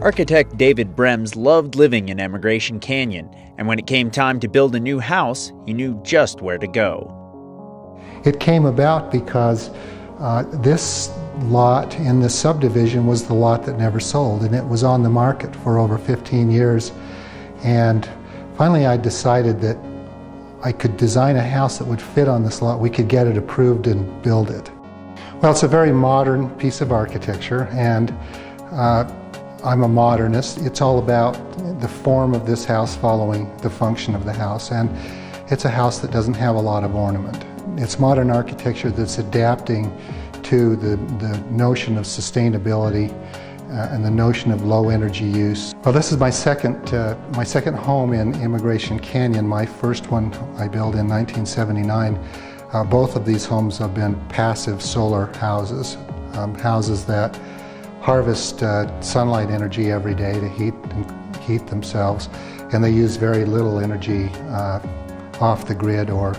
Architect David Brems loved living in Emigration Canyon, and when it came time to build a new house, he knew just where to go. It came about because this lot in this subdivision was the lot that never sold, and it was on the market for over 15 years. And finally I decided that I could design a house that would fit on this lot. We could get it approved and build it. Well, it's a very modern piece of architecture, and I'm a modernist. It's all about the form of this house following the function of the house, and it's a house that doesn't have a lot of ornament. It's modern architecture that's adapting to the notion of sustainability and the notion of low energy use. Well, this is my second home in Emigration Canyon. My first one I built in 1979. Both of these homes have been passive solar houses, houses that harvest sunlight energy every day to heat themselves, and they use very little energy off the grid or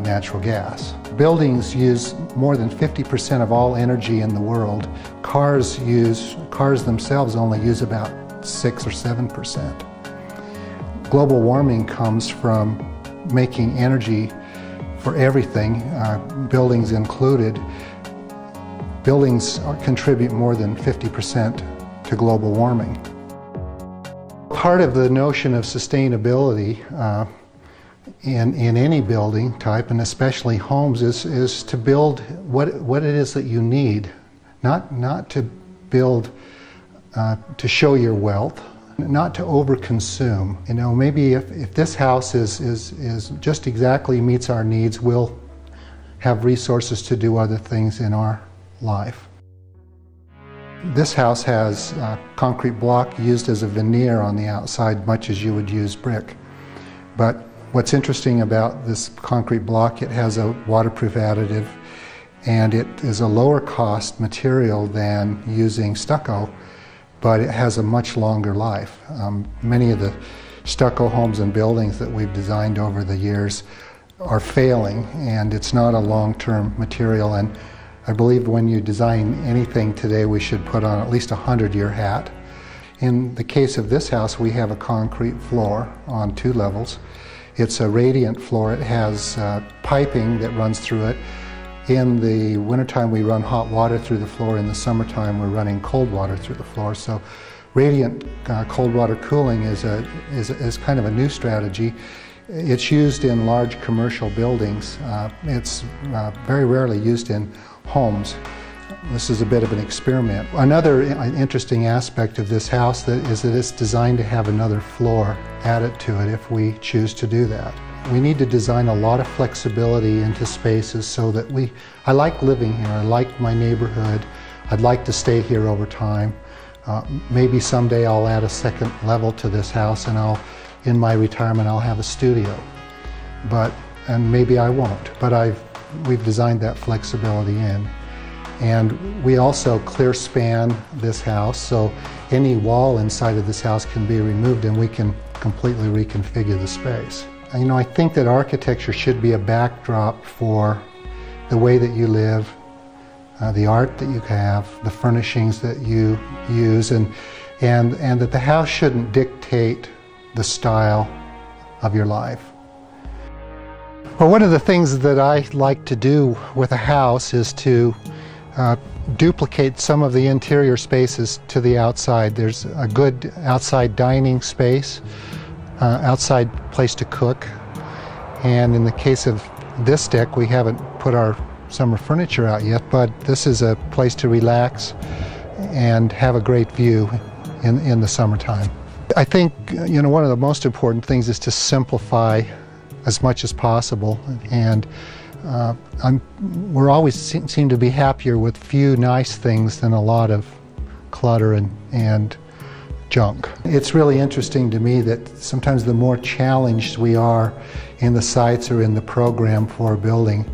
natural gas. Buildings use more than 50% of all energy in the world. Cars themselves only use about 6 or 7%. Global warming comes from making energy for everything, buildings included. Buildings contribute more than 50% to global warming. Part of the notion of sustainability in any building type, and especially homes, is to build what it is that you need, not to build to show your wealth, not to overconsume. You know, maybe if this house is just exactly meets our needs, we'll have resources to do other things in our life. This house has concrete block used as a veneer on the outside, much as you would use brick. But what's interesting about this concrete block, it has a waterproof additive, and it is a lower cost material than using stucco, but it has a much longer life. Many of the stucco homes and buildings that we've designed over the years are failing, and it's not a long-term material. And I believe when you design anything today, we should put on at least a 100-year hat. In the case of this house, we have a concrete floor on 2 levels. It's a radiant floor. It has piping that runs through it. In the wintertime, we run hot water through the floor. In the summertime, we're running cold water through the floor. So radiant cold water cooling is kind of a new strategy. It's used in large commercial buildings. It's very rarely used in homes. This is a bit of an experiment. Another interesting aspect of this house is that it's designed to have another floor added to it if we choose to do that. We need to design a lot of flexibility into spaces so that I like living here, I like my neighborhood, I'd like to stay here over time. Maybe someday I'll add a second level to this house, and in my retirement I'll have a studio. And maybe I won't, but we've designed that flexibility in. And we also clear span this house, so any wall inside of this house can be removed and we can completely reconfigure the space. And, you know, I think that architecture should be a backdrop for the way that you live, the art that you have, the furnishings that you use, and that the house shouldn't dictate the style of your life. Well, one of the things that I like to do with a house is to duplicate some of the interior spaces to the outside. There's a good outside dining space, outside place to cook, and in the case of this deck, we haven't put our summer furniture out yet, but this is a place to relax and have a great view in the summertime. I think, you know, one of the most important things is to simplify as much as possible, and we're always seem to be happier with few nice things than a lot of clutter and junk. It's really interesting to me that sometimes the more challenged we are in the sites or in the program for a building,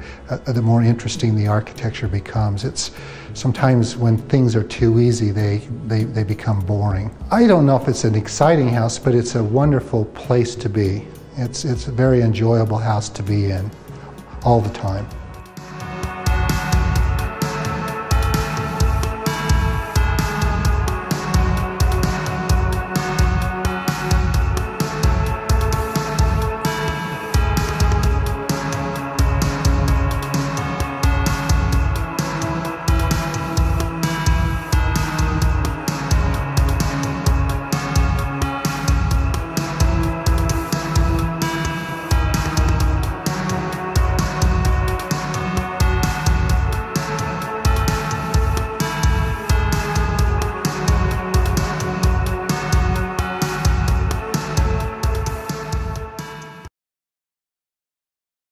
the more interesting the architecture becomes. It's sometimes when things are too easy, they become boring. I don't know if it's an exciting house, but it's a wonderful place to be. It's a very enjoyable house to be in all the time.